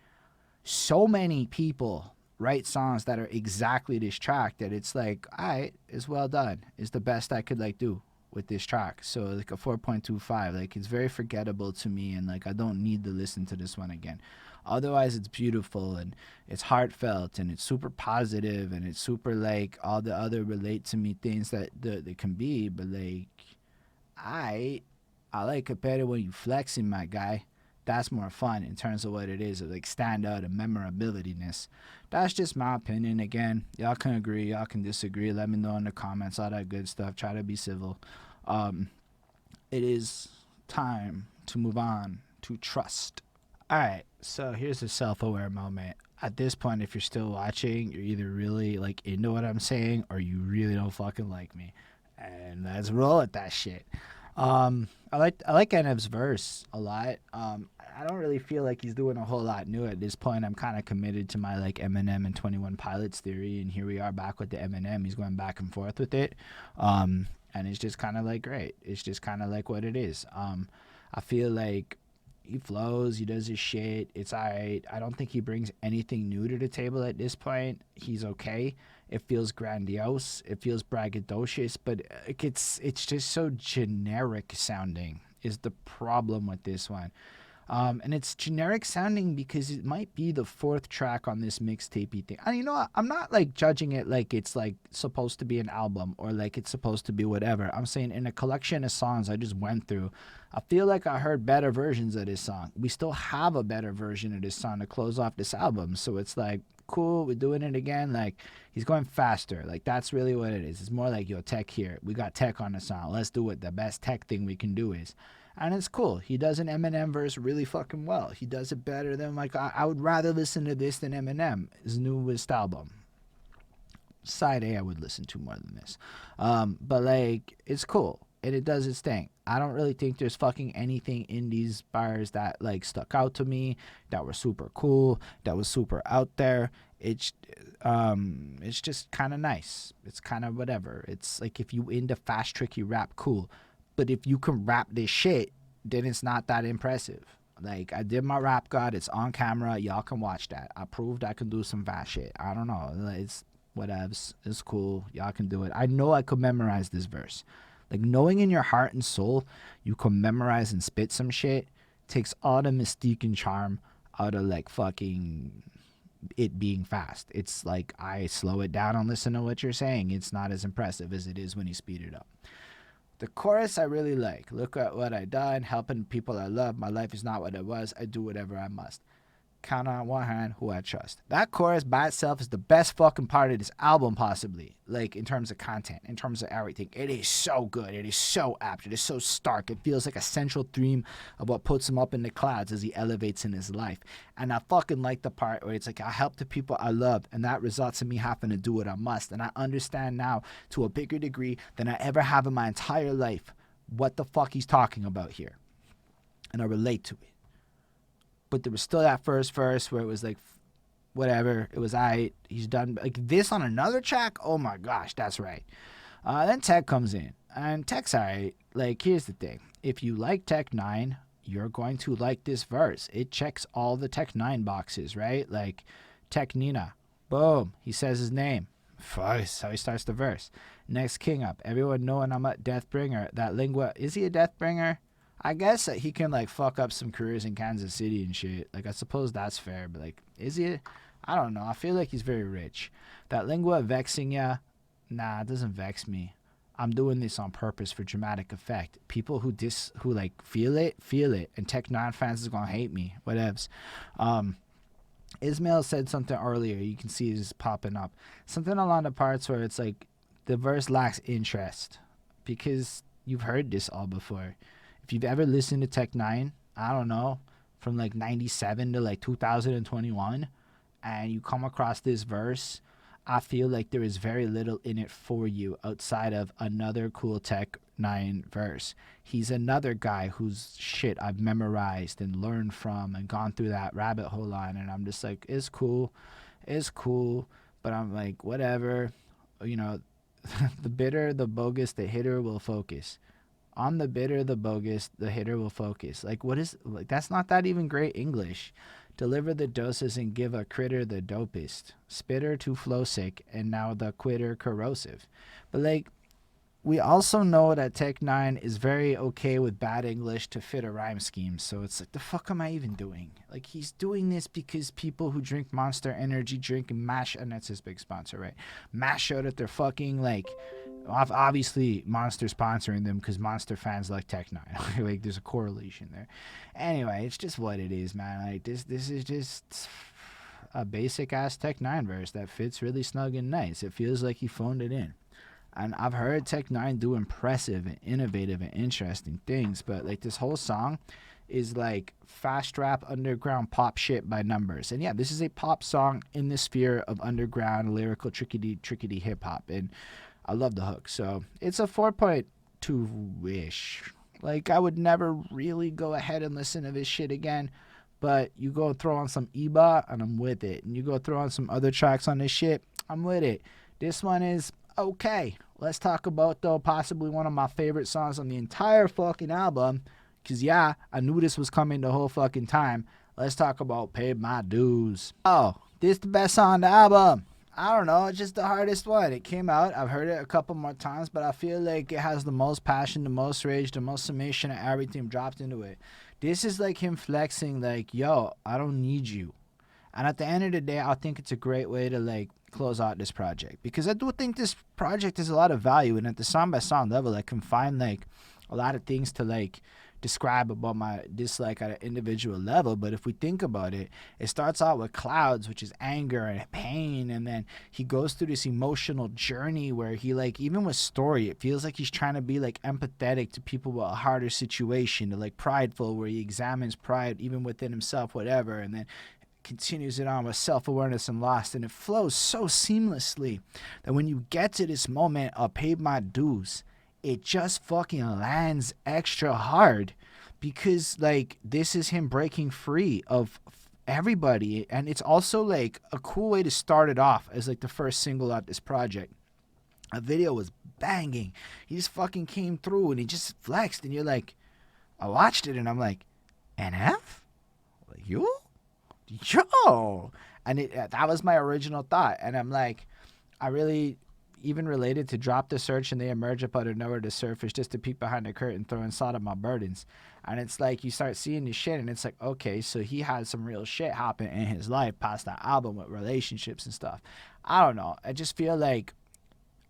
so many people write songs that are exactly this track that it's like, all right, it's well done. It's the best I could like do with this track. So like a 4.25, like, it's very forgettable to me, and like, I don't need to listen to this one again. Otherwise, it's beautiful and it's heartfelt and it's super positive and it's super like all the other relate to me things that they can be. But like, I like it better when you flexing, my guy. That's more fun in terms of what it is, of like standout and memorabilityness. That's just my opinion. Again, y'all can agree, y'all can disagree. Let me know in the comments, all that good stuff. Try to be civil. It is time to move on to trust. All right, so here's a self-aware moment. At this point, if you're still watching, you're either really like into what I'm saying or you really don't fucking like me. And let's roll at that shit. I like Endeavours' verse a lot. I don't really feel like he's doing a whole lot new at this point. I'm kind of committed to my like Eminem and 21 Pilots theory, and here we are back with the Eminem. He's going back and forth with it, and it's just kind of like great. It's just kind of like what it is. I feel like he flows, he does his shit, it's alright. I don't think he brings anything new to the table at this point. He's okay. It feels grandiose, it feels braggadocious, but it's just so generic sounding is the problem with this one. And it's generic sounding because it might be the 4th track on this mixtape thing. And you know what? I'm not like judging it like it's like supposed to be an album or like it's supposed to be whatever. I'm saying in a collection of songs I just went through, I feel like I heard better versions of this song. We still have a better version of this song to close off this album. So it's like, cool, we're doing it again. Like, he's going faster. Like, that's really what it is. It's more like, yo, tech here. We got tech on the song. Let's do it. The best tech thing we can do is. And it's cool. He does an Eminem verse really fucking well. He does it better than, like, I would rather listen to this than Eminem's newest album. Side A I would listen to more than this. But, like, it's cool. and it does its thing. I don't really think there's fucking anything in these bars that like stuck out to me, that were super cool, that was super out there. It's just kind of nice. It's kind of whatever. It's like if you into fast tricky rap, cool, but if you can rap this shit, then it's not that impressive. Like, I did my rap god. It's on camera. Y'all can watch that. I proved I can do some fast shit. I don't know. It's whatevs. It's cool. Y'all can do it. I know I could memorize this verse. Like, knowing in your heart and soul you can memorize and spit some shit takes all the mystique and charm out of, like, fucking it being fast. It's like I slow it down and listen to what you're saying. It's not as impressive as it is when you speed it up. The chorus I really like. Look at what I done, helping people I love. My life is not what it was. I do whatever I must. Count on one hand who I trust. That chorus by itself is the best fucking part of this album, possibly. Like, in terms of content, in terms of everything. It is so good. It is so apt. It is so stark. It feels like a central theme of what puts him up in the clouds as he elevates in his life. And I fucking like the part where it's like, I help the people I love, and that results in me having to do what I must. And I understand now, to a bigger degree than I ever have in my entire life, what the fuck he's talking about here. And I relate to it. But there was still that first verse where it was like, whatever, it was he's done. Like this on another track, oh my gosh, that's right. Then Tech comes in, and Tech's alright. Like, here's the thing. If you like Tech 9, you're going to like this verse. It checks all the Tech 9 boxes, right? Like, Tech Nina, boom, he says his name. That's how he starts the verse. Next King Up, everyone knowing I'm a Deathbringer. That lingua, is he a Deathbringer? I guess that he can, like, fuck up some careers in Kansas City and shit. Like, I suppose that's fair, but, like, is he? I don't know. I feel like he's very rich. That lingua vexing ya? Nah, it doesn't vex me. I'm doing this on purpose for dramatic effect. People who like, feel it. And Tech 9 fans is gonna hate me. Whatevs. Ismail said something earlier. You can see it's popping up. Something along the parts where it's like, the verse lacks interest. Because you've heard this all before. If you've ever listened to Tech 9, I don't know, from like 97 to like 2021, and you come across this verse, I feel like there is very little in it for you outside of another cool Tech 9 verse. He's another guy whose shit I've memorized and learned from and gone through that rabbit hole on, and I'm just like, it's cool, but I'm like, whatever, you know, the bitter, the bogus, the hitter will focus. On the bitter, the bogus, the hitter will focus. Like, what is, like, that's not that even great English. Deliver the doses and give a critter the dopest. Spitter to flow sick, and now the quitter corrosive. But, like, we also know that Tech 9 is very okay with bad English to fit a rhyme scheme. So it's like, the fuck am I even doing? Like, he's doing this because people who drink Monster Energy drink Mash, and that's his big sponsor, right? Mash out at their fucking, like, obviously Monster sponsoring them because Monster fans like Tech 9. Like, there's a correlation there. Anyway, it's just what it is, man. Like, this is just a basic ass Tech 9 verse that fits really snug and nice. It feels like he phoned it in. And I've heard Tech 9 do impressive and innovative and interesting things, but like, this whole song is like fast rap underground pop shit by numbers. And yeah, this is a pop song in the sphere of underground lyrical trickety hip hop, and I love the hook. So it's a 4.2-ish. Like, I would never really go ahead and listen to this shit again, but you go throw on some Eba and I'm with it, and you go throw on some other tracks on this shit, I'm with it. This one is okay. Let's talk about, though, possibly one of my favorite songs on the entire fucking album, because yeah, I knew this was coming the whole fucking time. Let's talk about Paid My Dues. Oh, this the best song on the album. I don't know, it's just the hardest one. It came out, I've heard it a couple more times, but I feel like it has the most passion, the most rage, the most summation of everything dropped into it. This is like him flexing, like, yo, I don't need you. And at the end of the day, I think it's a great way to, like, close out this project, because I do think this project has a lot of value, and at the song by song level, I can find, like, a lot of things to, like, describe about my dislike at an individual level. But if we think about it, it starts out with clouds, which is anger and pain, and then he goes through this emotional journey where he, like, even with story, it feels like he's trying to be, like, empathetic to people with a harder situation, to, like, prideful, where he examines pride even within himself, whatever, and then continues it on with self-awareness and lost, and it flows so seamlessly that when you get to this moment of Paid My Dues, it just fucking lands extra hard because like this is him breaking free of everybody, and it's also like a cool way to start it off as like the first single out this project. A video was banging. He just fucking came through and he just flexed, and you're like, I watched it and I'm like, NF? Like, you? Yo! And that was my original thought. And I'm like, I really even related to drop the search and they emerge up out of nowhere to surface just to peek behind the curtain, throwing salt on my burdens. And it's like you start seeing this shit and it's like, okay, so he had some real shit happen in his life past that album with relationships and stuff. I don't know. I just feel like,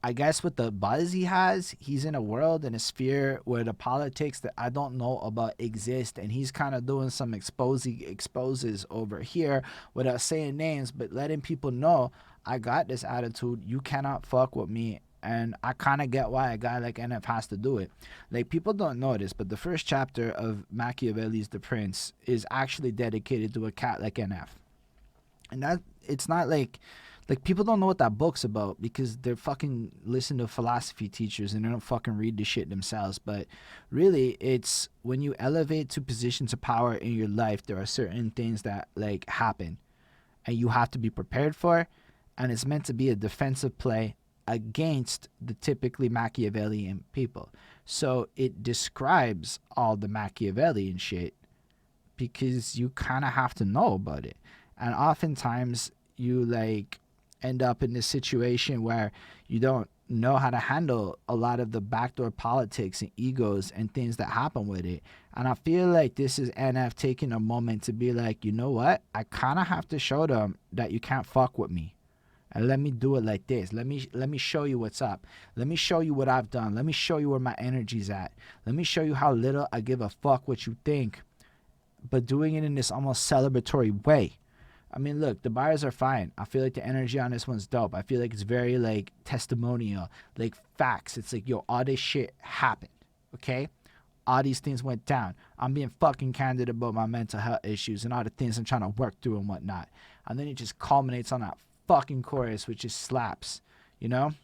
I guess with the buzz he has, he's in a world, in a sphere where the politics that I don't know about exist, and he's kind of doing some exposes over here without saying names, but letting people know I got this attitude. You cannot fuck with me. And I kind of get why a guy like NF has to do it. Like, people don't know this, but the first chapter of Machiavelli's The Prince is actually dedicated to a cat like NF. And that, it's not like people don't know what that book's about because they're fucking listen to philosophy teachers and they don't fucking read the shit themselves. But really, it's when you elevate to positions of power in your life, there are certain things that like happen and you have to be prepared for, and it's meant to be a defensive play against the typically Machiavellian people. So it describes all the Machiavellian shit because you kind of have to know about it. And oftentimes you like end up in this situation where you don't know how to handle a lot of the backdoor politics and egos and things that happen with it. And I feel like this is NF taking a moment to be like, you know what? I kind of have to show them that you can't fuck with me. And let me do it like this. Let me show you what's up. Let me show you what I've done. Let me show you where my energy's at. Let me show you how little I give a fuck what you think. But doing it in this almost celebratory way. I mean, look, the bars are fine. I feel like the energy on this one's dope. I feel like it's very, like, testimonial, like, facts. It's like, yo, all this shit happened, okay? All these things went down. I'm being fucking candid about my mental health issues and all the things I'm trying to work through and whatnot. And then it just culminates on that fucking chorus, which just slaps, you know?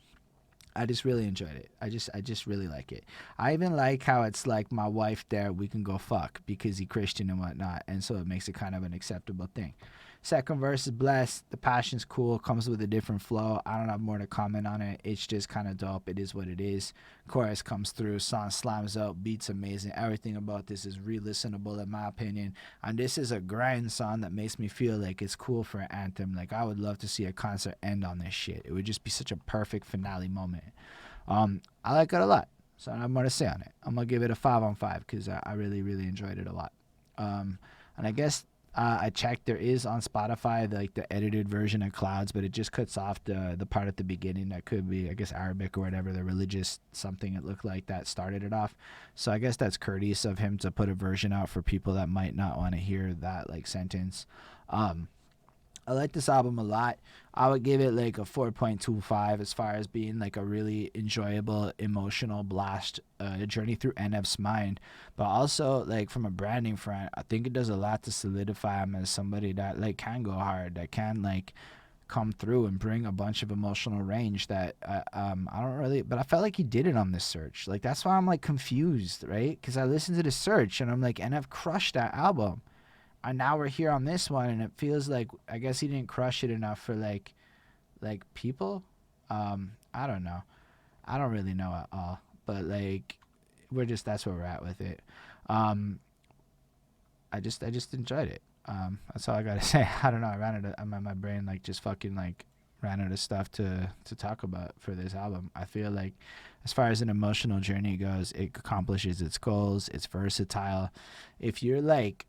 I just really enjoyed it. I just really like it. I even like how it's like my wife there, we can go fuck because he's Christian and whatnot. And so it makes it kind of an acceptable thing. Second verse is blessed. The passion's cool. Comes with a different flow. I don't have more to comment on it. It's just kind of dope. It is what it is. Chorus comes through. Song slams out. Beats amazing. Everything about this is re-listenable in my opinion. And this is a grind song that makes me feel like it's cool for an anthem. Like, I would love to see a concert end on this shit. It would just be such a perfect finale moment. I like it a lot. So I don't have more to say on it. I'm going to give it a 5 on 5 because I really, really enjoyed it a lot. And I guess I checked, there is on Spotify the edited version of Clouds, but it just cuts off the part at the beginning that could be, I guess, Arabic or whatever, the religious something it looked like that started it off. So I guess that's courteous of him to put a version out for people that might not want to hear that like sentence. I like this album a lot. I would give it like a 4.25 as far as being like a really enjoyable, emotional blast journey through NF's mind. But also, like, from a branding front, I think it does a lot to solidify him as somebody that like can go hard, that can like come through and bring a bunch of emotional range that I don't really, but I felt like he did it on this search. Like, that's why I'm like confused, right? Because I listened to the search and I'm like, NF crushed that album. And now we're here on this one, and it feels like, I guess he didn't crush it enough for like people. I don't know. I don't really know at all. But like, that's where we're at with it. I just enjoyed it. That's all I gotta say. I don't know. I ran out of my brain like just fucking like ran out of stuff to talk about for this album. I feel like as far as an emotional journey goes, it accomplishes its goals. It's versatile. If you're like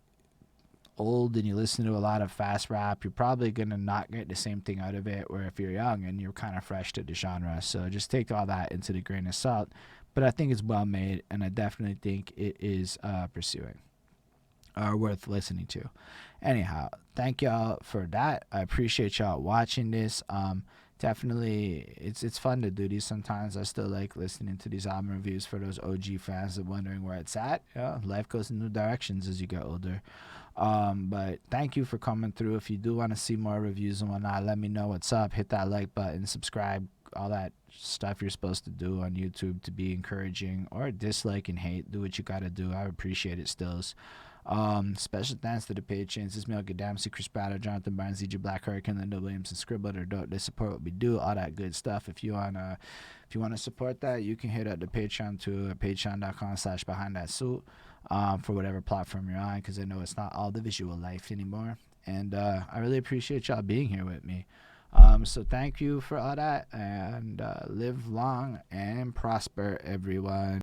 old and you listen to a lot of fast rap, you're probably gonna not get the same thing out of it. Where if you're young and you're kind of fresh to the genre, so just take all that into the grain of salt. But I think it's well made, and I definitely think it is pursuing or worth listening to. Anyhow, thank y'all for that. I appreciate y'all watching this. Definitely, it's fun to do these sometimes. I still like listening to these album reviews for those OG fans that are wondering where it's at. Yeah, life goes in new directions as you get older. But thank you for coming through. If you do want to see more reviews and whatnot, let me know what's up. Hit that like button, subscribe, all that stuff you're supposed to do on YouTube to be encouraging or dislike and hate. Do what you gotta do. I appreciate it stills. Special thanks to the patrons. Ismail Gadamsi, Chris Pratt, Jonathan Barnes, EJ Black, Hurricane, Linda Williams, and Scribble. They support what we do, all that good stuff. If you wanna support that, you can hit up the Patreon to patreon.com/behind that suit for whatever platform you're on, because I know it's not all the visual life anymore. And I really appreciate y'all being here with me. So thank you for all that, and live long and prosper, everyone.